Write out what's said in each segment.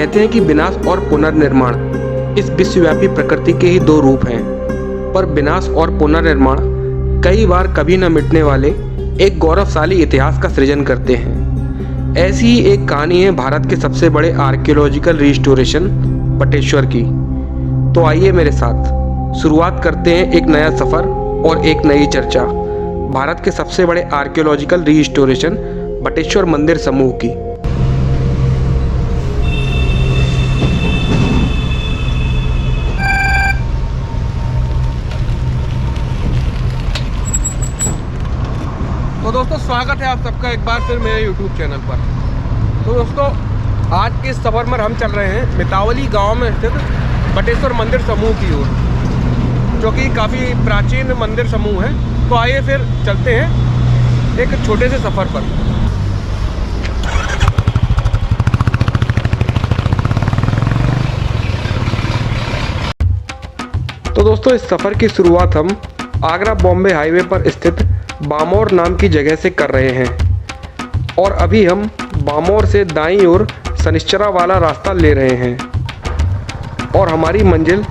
कहते हैं कि विनाश और पुनर्निर्माण इस विश्वव्यापी प्रकृति के ही दो रूप हैं, पर विनाश और पुनर्निर्माण कई बार कभी न मिटने वाले एक गौरवशाली इतिहास का सृजन करते हैं। ऐसी ही एक कहानी है भारत के सबसे बड़े आर्कियोलॉजिकल रिस्टोरेशन बटेश्वर की। तो आइए मेरे साथ शुरुआत करते हैं एक नया सफ़र और एक नई चर्चा भारत के सबसे बड़े आर्कियोलॉजिकल रिस्टोरेशन बटेश्वर मंदिर समूह की। तो दोस्तों स्वागत है आप सबका एक बार फिर मेरे YouTube चैनल पर। तो दोस्तों आज के इस सफ़र में हम चल रहे हैं मितावली गांव में स्थित बटेश्वर मंदिर समूह की ओर, जो कि काफ़ी प्राचीन मंदिर समूह है। तो आइए फिर चलते हैं एक छोटे से सफ़र पर। तो दोस्तों इस सफ़र की शुरुआत हम आगरा बॉम्बे हाईवे पर स्थित बामौर नाम की जगह से कर रहे हैं और अभी हम बामौर से दाईं ओर शनिश्चरा वाला रास्ता ले रहे हैं और हमारी मंजिल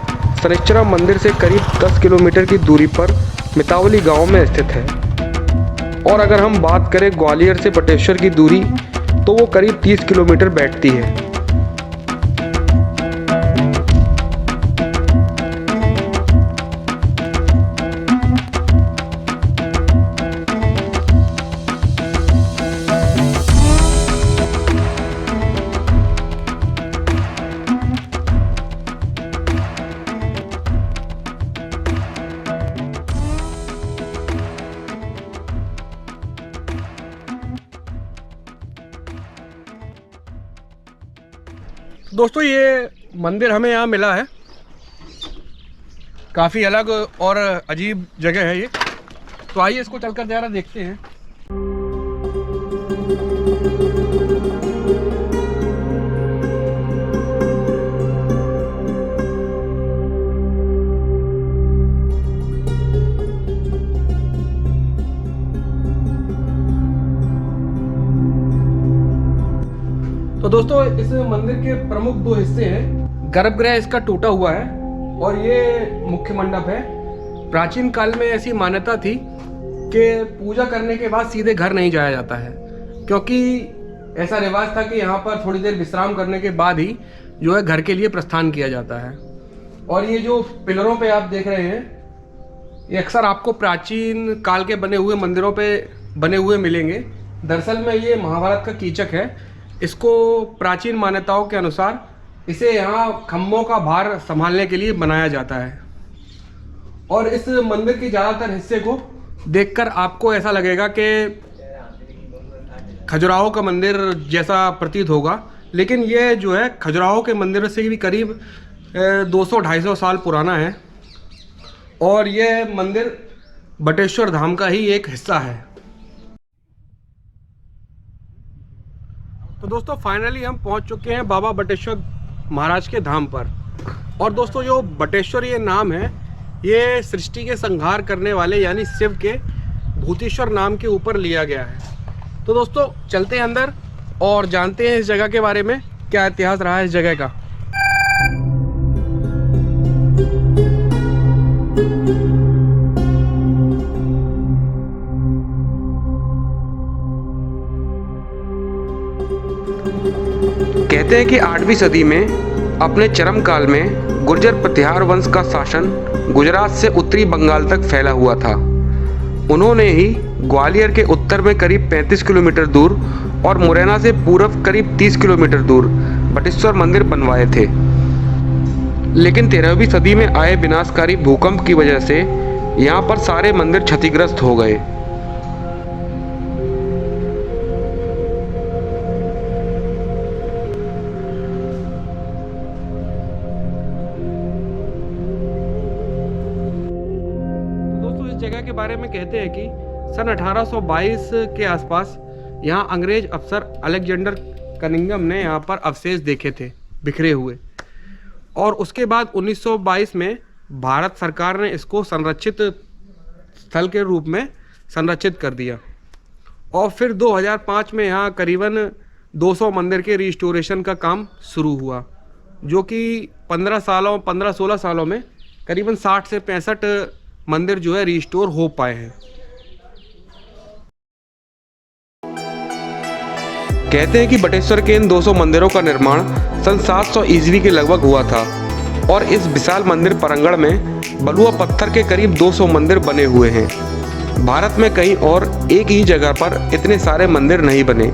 शनिश्चरा मंदिर से करीब 10 किलोमीटर की दूरी पर मितावली गांव में स्थित है। और अगर हम बात करें ग्वालियर से बटेश्वर की दूरी तो वो करीब 30 किलोमीटर बैठती है। दोस्तों ये मंदिर हमें यहाँ मिला है, काफ़ी अलग और अजीब जगह है ये। तो आइए इसको चलकर ज़रा देखते हैं। तो दोस्तों इस मंदिर के प्रमुख दो हिस्से हैं। गर्भगृह इसका टूटा हुआ है और ये मुख्य मंडप है। प्राचीन काल में ऐसी मान्यता थी कि पूजा करने के बाद सीधे घर नहीं जाया जाता है, क्योंकि ऐसा रिवाज था कि यहाँ पर थोड़ी देर विश्राम करने के बाद ही जो है घर के लिए प्रस्थान किया जाता है। और ये जो पिलरों पे आप देख रहे हैं ये अक्सर आपको प्राचीन काल के बने हुए मंदिरों पे बने हुए मिलेंगे। दरअसल में ये महाभारत का कीचक है। इसको प्राचीन मान्यताओं के अनुसार इसे यहाँ खम्भों का भार संभालने के लिए बनाया जाता है। और इस मंदिर के ज़्यादातर हिस्से को देखकर आपको ऐसा लगेगा कि खजुराहो का मंदिर जैसा प्रतीत होगा, लेकिन ये जो है खजुराहो के मंदिर से भी करीब 200-250 साल पुराना है और ये मंदिर बटेश्वर धाम का ही एक हिस्सा है। तो दोस्तों फाइनली हम पहुंच चुके हैं बाबा बटेश्वर महाराज के धाम पर। और दोस्तों जो बटेश्वर ये नाम है ये सृष्टि के संहार करने वाले यानी शिव के भूतेश्वर नाम के ऊपर लिया गया है। तो दोस्तों चलते हैं अंदर और जानते हैं इस जगह के बारे में, क्या इतिहास रहा है इस जगह का। कहते हैं कि 8वीं सदी में अपने चरम काल में गुर्जर प्रतिहार वंश का शासन गुजरात से उत्तरी बंगाल तक फैला हुआ था। उन्होंने ही ग्वालियर के उत्तर में करीब 35 किलोमीटर दूर और मुरैना से पूर्व करीब 30 किलोमीटर दूर बटेश्वर मंदिर बनवाए थे। लेकिन 13वीं सदी में आए विनाशकारी भूकंप की वजह से यहाँ पर सारे मंदिर क्षतिग्रस्त हो गए। जगह के बारे में कहते हैं कि सन 1822 के आसपास यहाँ अंग्रेज अफसर अलेक्जेंडर कनिंगम ने यहाँ पर अवशेष देखे थे बिखरे हुए, और उसके बाद 1922 में भारत सरकार ने इसको संरक्षित स्थल के रूप में संरक्षित कर दिया। और फिर 2005 में यहाँ करीबन 200 मंदिर के रिस्टोरेशन का काम शुरू हुआ, जो कि 15-16 सालों में करीबन 60 से 65 मंदिर जो है रिस्टोर हो पाए हैं। कहते हैं कि बटेश्वर के इन 200 मंदिरों का निर्माण सन 700 ईस्वी के लगभग हुआ था और इस विशाल मंदिर प्रांगण में बलुआ पत्थर के करीब 200 मंदिर बने हुए हैं। भारत में कहीं और एक ही जगह पर इतने सारे मंदिर नहीं बने।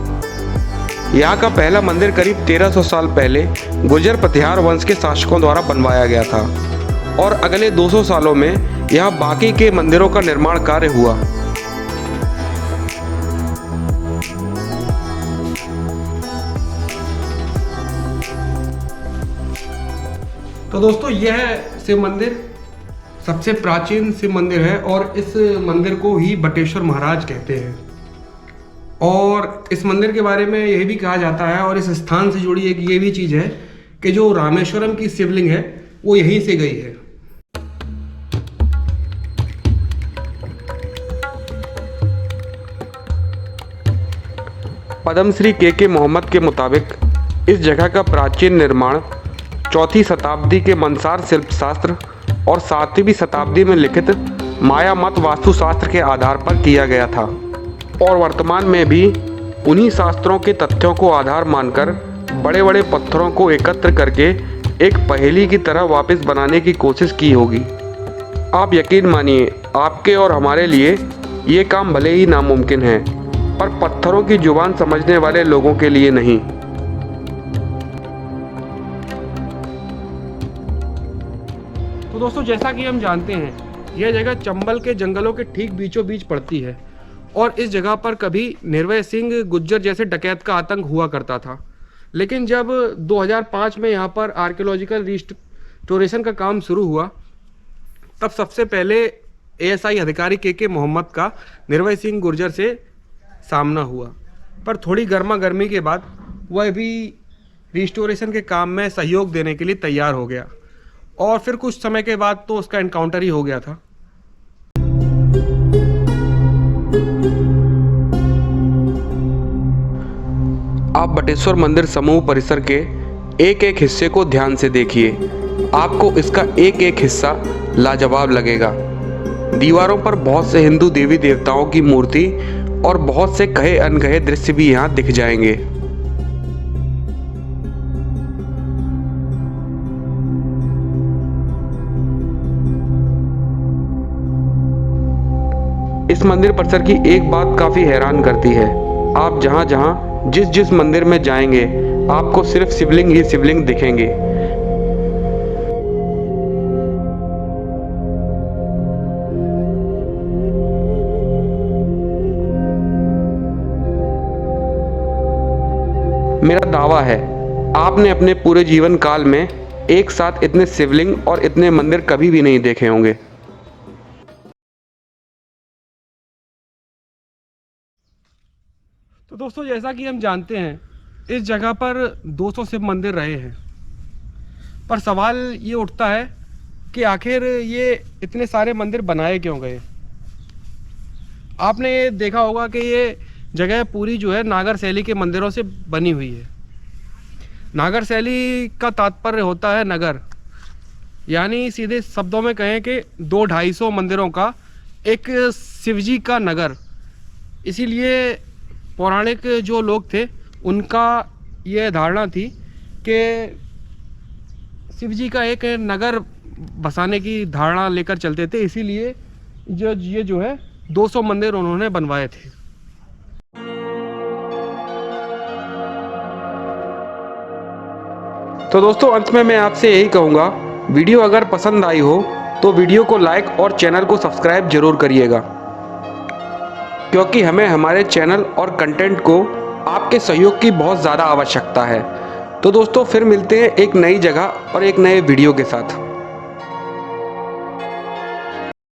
यहाँ का पहला मंदिर करीब 1300 साल पहले गुर्जर प्रतिहार वंश के शासकों द्वारा बनवाया गया था और अगले 200 सालों में यहाँ बाकी के मंदिरों का निर्माण कार्य हुआ। तो दोस्तों, यह शिव मंदिर सबसे प्राचीन शिव मंदिर है और इस मंदिर को ही बटेश्वर महाराज कहते हैं। और इस मंदिर के बारे में यह भी कहा जाता है और इस स्थान से जुड़ी एक ये भी चीज़ है कि जो रामेश्वरम की शिवलिंग है वो यहीं से गई है। पद्मश्री के मोहम्मद के मुताबिक इस जगह का प्राचीन निर्माण 4वीं शताब्दी के मंसार शिल्पशास्त्र और 7वीं शताब्दी में लिखित माया मत वास्तुशास्त्र के आधार पर किया गया था और वर्तमान में भी उन्हीं शास्त्रों के तथ्यों को आधार मानकर बड़े बड़े पत्थरों को एकत्र करके एक पहेली की तरह वापस बनाने की कोशिश की होगी। आप यकीन मानिए, आपके और हमारे लिए ये काम भले ही नामुमकिन है, पर पत्थरों की जुबान समझने वाले लोगों के लिए नहीं। तो दोस्तों, जैसा कि हम जानते हैं, यह जगह चंबल के जंगलों के ठीक बीचों बीच पड़ती है और इस जगह पर कभी निर्भय सिंह गुज्जर जैसे डकैत का आतंक हुआ करता था। लेकिन जब 2005 में यहाँ पर आर्कियोलॉजिकल रिस्टोरेशन का काम शुरू हुआ, तब सबसे पहले ASI अधिकारी के मोहम्मद का निर्भय सिंह गुर्जर से सामना हुआ, पर थोड़ी गर्मा गर्मी के बाद वह भी रिस्टोरेशन के काम में सहयोग देने के लिए तैयार हो गया और फिर कुछ समय के बाद तो उसका एनकाउंटर ही हो गया था। आप बटेश्वर मंदिर समूह परिसर के एक एक हिस्से को ध्यान से देखिए, आपको इसका एक एक हिस्सा लाजवाब लगेगा। दीवारों पर बहुत से हिंदू देवी देवताओं की मूर्ति और बहुत से कहे अनकहे दृश्य भी यहाँ दिख जाएंगे। इस मंदिर परिसर की एक बात काफी हैरान करती है। आप जहां जहां जिस जिस मंदिर में जाएंगे, आपको सिर्फ शिवलिंग ही शिवलिंग दिखेंगे। मेरा दावा है, आपने अपने पूरे जीवन काल में एक साथ इतने शिवलिंग और इतने मंदिर कभी भी नहीं देखे होंगे। तो दोस्तों, जैसा कि हम जानते हैं, इस जगह पर 200 शिव मंदिर रहे हैं, पर सवाल ये उठता है कि आखिर ये इतने सारे मंदिर बनाए क्यों गए। आपने ये देखा होगा कि ये जगह पूरी जो है नागर शैली के मंदिरों से बनी हुई है। नागर शैली का तात्पर्य होता है नगर, यानी सीधे शब्दों में कहें कि 200-250 मंदिरों का एक शिवजी का नगर। इसीलिए पौराणिक जो लोग थे उनका ये धारणा थी कि शिवजी का एक नगर बसाने की धारणा लेकर चलते थे, इसीलिए ये जो है 200 मंदिर उन्होंने बनवाए थे। तो दोस्तों, अंत में मैं आपसे यही कहूँगा, वीडियो अगर पसंद आई हो तो वीडियो को लाइक और चैनल को सब्सक्राइब जरूर करिएगा, क्योंकि हमें हमारे चैनल और कंटेंट को आपके सहयोग की बहुत ज़्यादा आवश्यकता है। तो दोस्तों, फिर मिलते हैं एक नई जगह और एक नए वीडियो के साथ।